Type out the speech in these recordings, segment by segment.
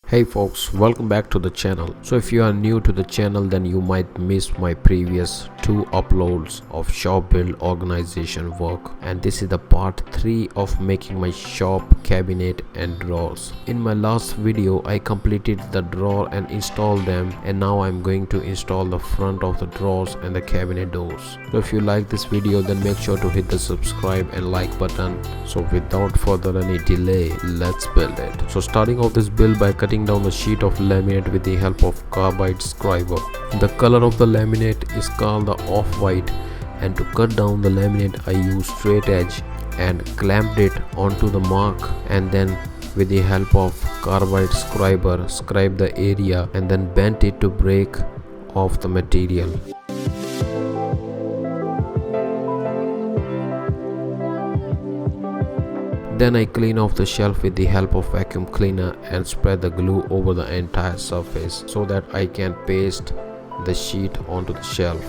Hey folks, welcome back to the channel. So if you are new to the channel, then you might miss my previous 2 uploads of shop build organization work, and this is the part 3 of making my shop cabinet and drawers. In my last video I completed the drawer and installed them, and now I'm going to install the front of the drawers and the cabinet doors. So if you like this video, then make sure to hit the subscribe and like button. So without further any delay, let's build it. So starting off this build by cutting down the sheet of laminate with the help of carbide scriber. The color of the laminate is called the off-white, and to cut down the laminate I used straight edge and clamped it onto the mark, and then with the help of carbide scriber scribe the area and then bent it to break off the material. Then I clean off the shelf with the help of vacuum cleaner and spread the glue over the entire surface so that I can paste the sheet onto the shelf.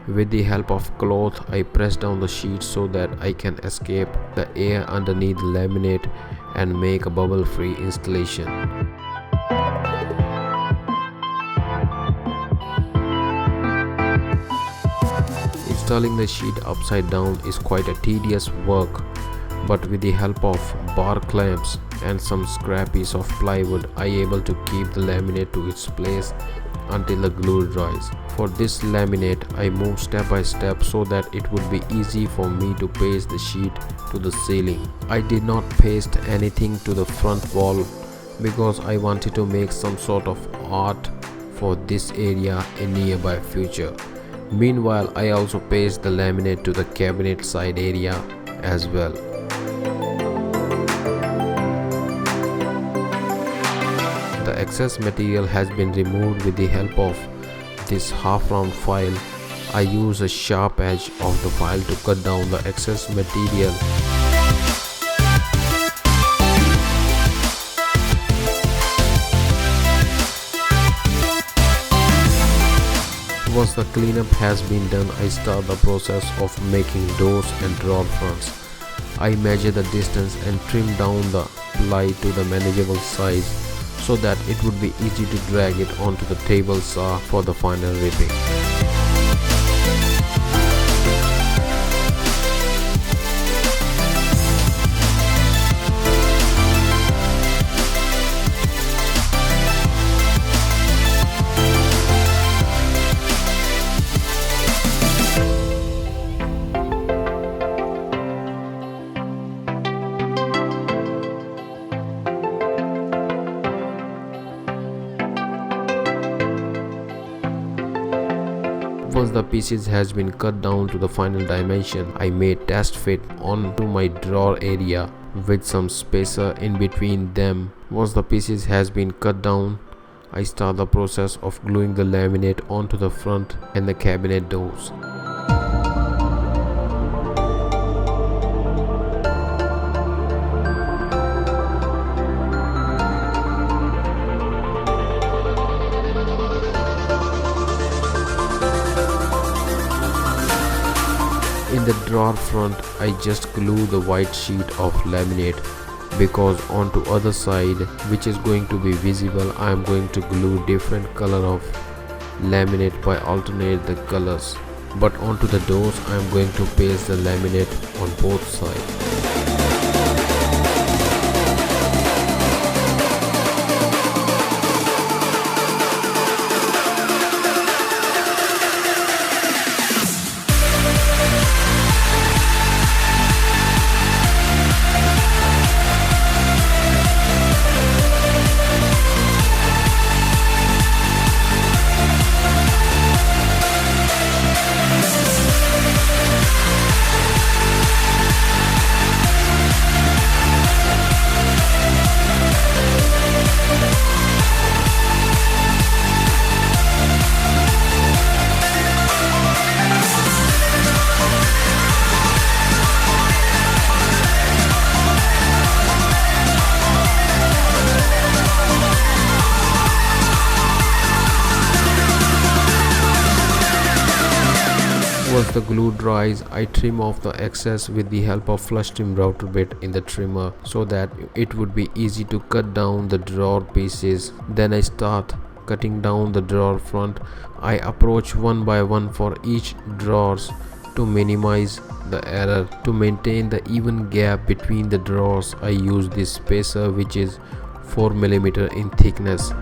With the help of cloth, I press down the sheet so that I can escape the air underneath the laminate and make a bubble-free installation. Installing the sheet upside down is quite a tedious work, but with the help of bar clamps and some scrap piece of plywood, I am able to keep the laminate to its place until the glue dries. For this laminate, I moved step by step so that it would be easy for me to paste the sheet to the ceiling. I did not paste anything to the front wall because I wanted to make some sort of art for this area in nearby future. Meanwhile, I also pasted the laminate to the cabinet side area as well. The excess material has been removed with the help of this half round file. I use a sharp edge of the file to cut down the excess material. Once the cleanup has been done, I start the process of making doors and drawer fronts. I measure the distance and trim down the ply to the manageable size so that it would be easy to drag it onto the table saw for the final ripping. Once the pieces has been cut down to the final dimension, I made test fit onto my drawer area with some spacer in between them. Once the pieces has been cut down, I start the process of gluing the laminate onto the front and the cabinet doors. In the drawer front, I just glue the white sheet of laminate because onto other side, which is going to be visible, I am going to glue different color of laminate by alternate the colors. But onto the doors, I am going to paste the laminate on both sides. the glue dries, I trim off the excess with the help of flush trim router bit in the trimmer so that it would be easy to cut down the drawer pieces. Then I start cutting down the drawer front. I approach one by one for each drawers to minimize the error. To maintain the even gap between the drawers, I use this spacer which is 4 mm in thickness.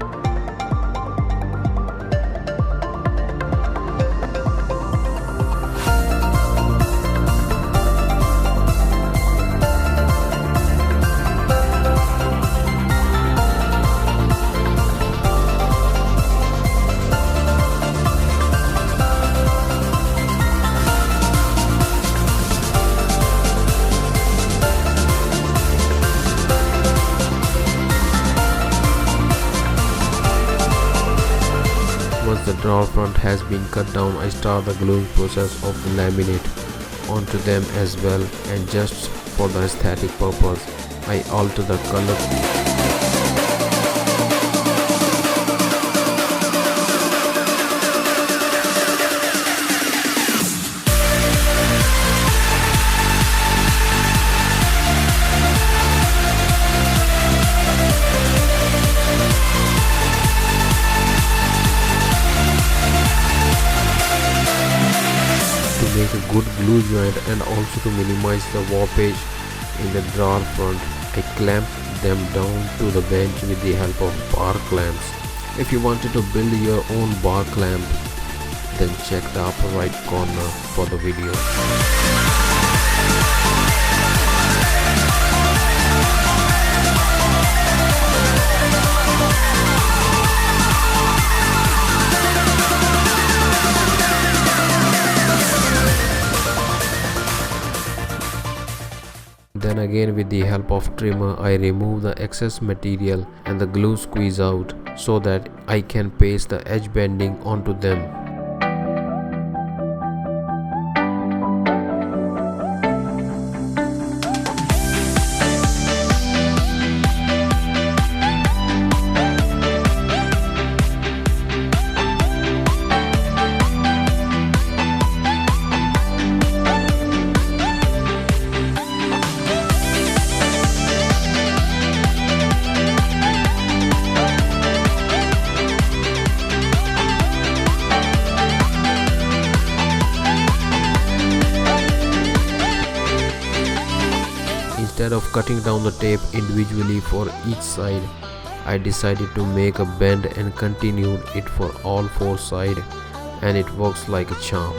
Once the drawer front has been cut down, I start the gluing process of the laminate onto them as well, and just for the aesthetic purpose, I alter the color. Make a good glue joint and also to minimize the warpage in the drawer front, I clamp them down to the bench with the help of bar clamps. If you wanted to build your own bar clamp, then check the upper right corner for the video. Then again with the help of trimmer, I remove the excess material and the glue squeeze out so that I can paste the edge bending onto them. Instead of cutting down the tape individually for each side, I decided to make a bend and continued it for all 4 sides, and it works like a charm.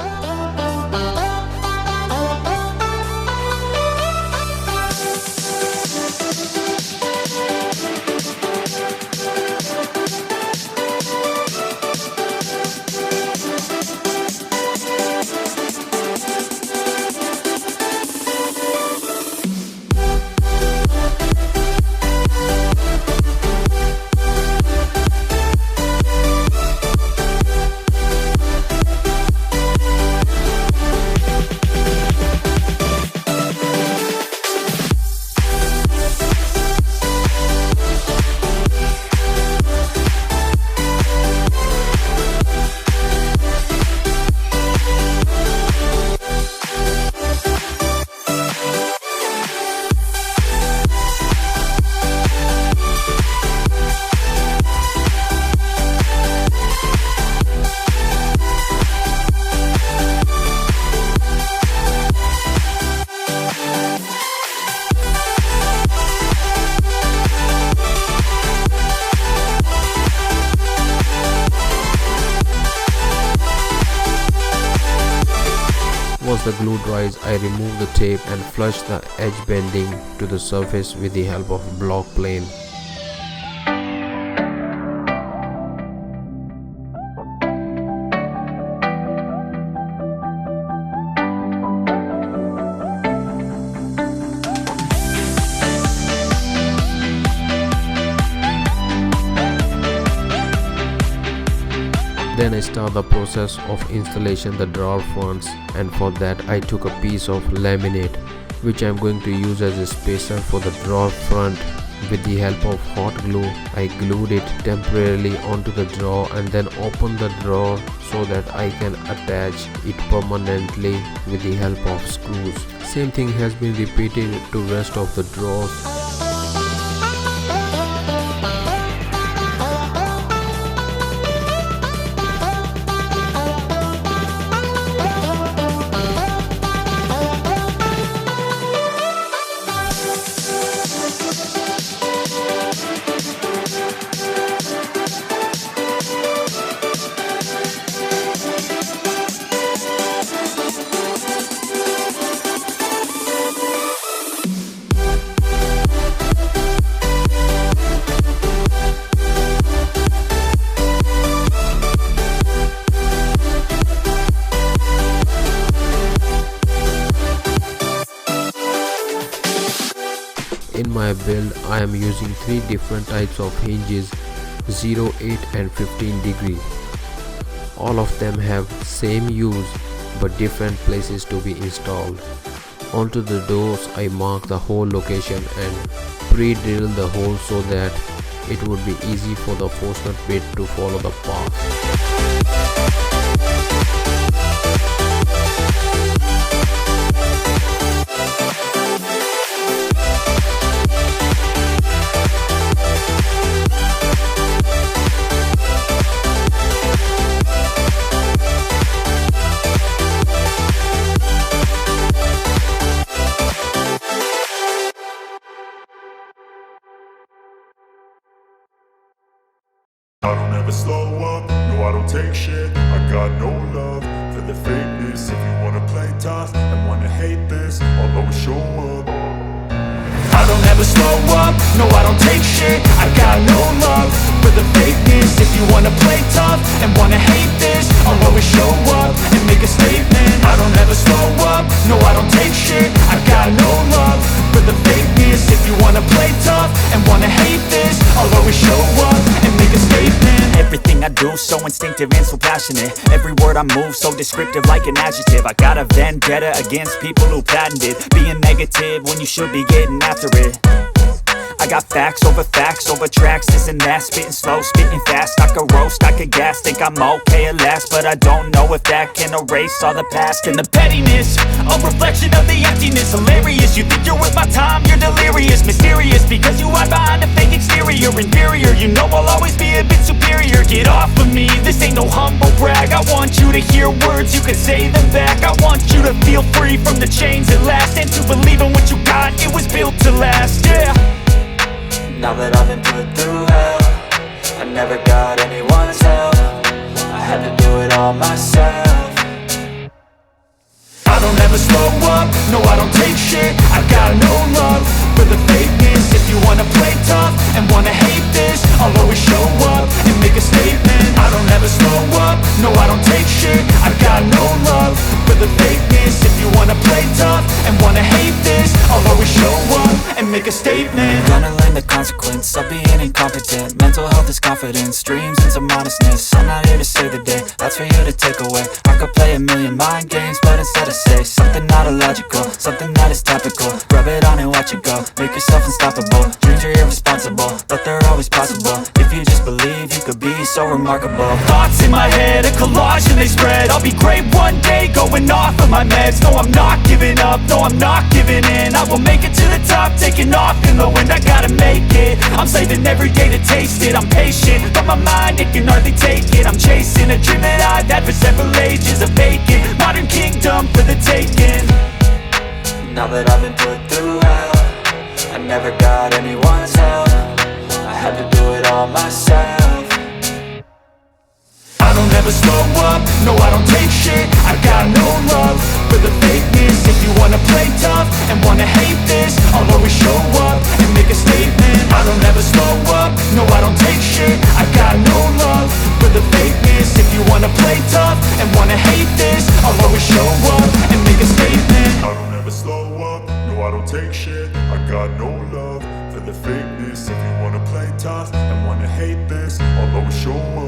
Once the glue dries, I remove the tape and flush the edge bending to the surface with the help of block plane. Then I start the process of installation the drawer fronts, and for that I took a piece of laminate which I am going to use as a spacer for the drawer front With the help of hot glue, I glued it temporarily onto the drawer and then opened the drawer so that I can attach it permanently with the help of screws. Same thing has been repeated to rest of the drawers. In my build, I am using 3 different types of hinges, 0, 8 and 15 degree. All of them have same use but different places to be installed. Onto the doors I mark the hole location and pre-drill the hole so that it would be easy for the Forstner bit to follow the path. I don't ever slow up, no I don't take shit. I got no love for the fakeness. If you wanna play tough and wanna hate this, I'll always show up. I don't ever slow up, no I don't take shit. I got no love for the fakeness. If you wanna play tough and wanna hate this, I'll always show up and make a statement. I don't ever slow up, no I don't take shit. I got no love for the fakeness. If you wanna play tough and wanna hate this, I'll always show up and make a statement. Everything I do so instinctive and so passionate. Every word I move so descriptive like an adjective. I got a vendetta against people who patented being negative when you should be getting after it. I got facts over tracks, this and that. Spitting slow, spitting fast, I could roast, I could gas. Think I'm okay at last, but I don't know if that can erase all the past. And the pettiness, a reflection of the emptiness. Hilarious, you think you're worth my time, you're delirious. Mysterious, because you hide behind a fake exterior. Inferior, you know I'll always be a bit superior. Get off of me, this ain't no humble brag. I want you to hear words, you can say them back. I want you to feel free from the chains at last, and to believe in what you got, it was built to last, yeah. Now that I've been put through hell, I never got anyone's help. I had to do it all myself. I don't ever slow up, no I don't take shit. I got no love for the fakeness. If you wanna play tough and wanna hate this, I'll always show up and make a statement. I don't ever slow up, no I don't take shit. I got no love for the fakeness. If you wanna play tough and wanna hate this, I'll always show up and make a statement. Gonna learn the consequence of being incompetent. Mental health is confidence, dreams and some honestness. I'm not here to save the day, that's for you to take away. I could play a million mind games, but instead I say something not illogical, something that is topical. Rub it on and watch it go, make yourself unstoppable. Dreams are irresponsible, but they're always possible. If you just believe, you could be so remarkable. Thoughts in my head, a collage and they spread. I'll be great one day, going off of my meds. No, I'm not giving up, no, I'm not giving in. I will make it to the top, taking off in the wind. I gotta make it, I'm saving every day to taste it. I'm patient, but my mind, it can hardly take it. I'm chasing a dream that I've had for several ages. A vacant, modern kingdom for the taking. Now that I've been put through hell, I never got anyone's help. I had to do it all myself. I don't ever slow up, no I don't take shit. I got no love for the fakeness. If you wanna play tough and wanna hate this, I'll always show up and make a statement. I don't ever slow up, no I don't take shit. I got no love for the fakeness. If you wanna play tough and wanna hate this, I'll always show up and make a statement. I don't ever slow up, no I don't take shit. I got no love for the fakeness. If you wanna play tough and wanna hate this, I'll always show up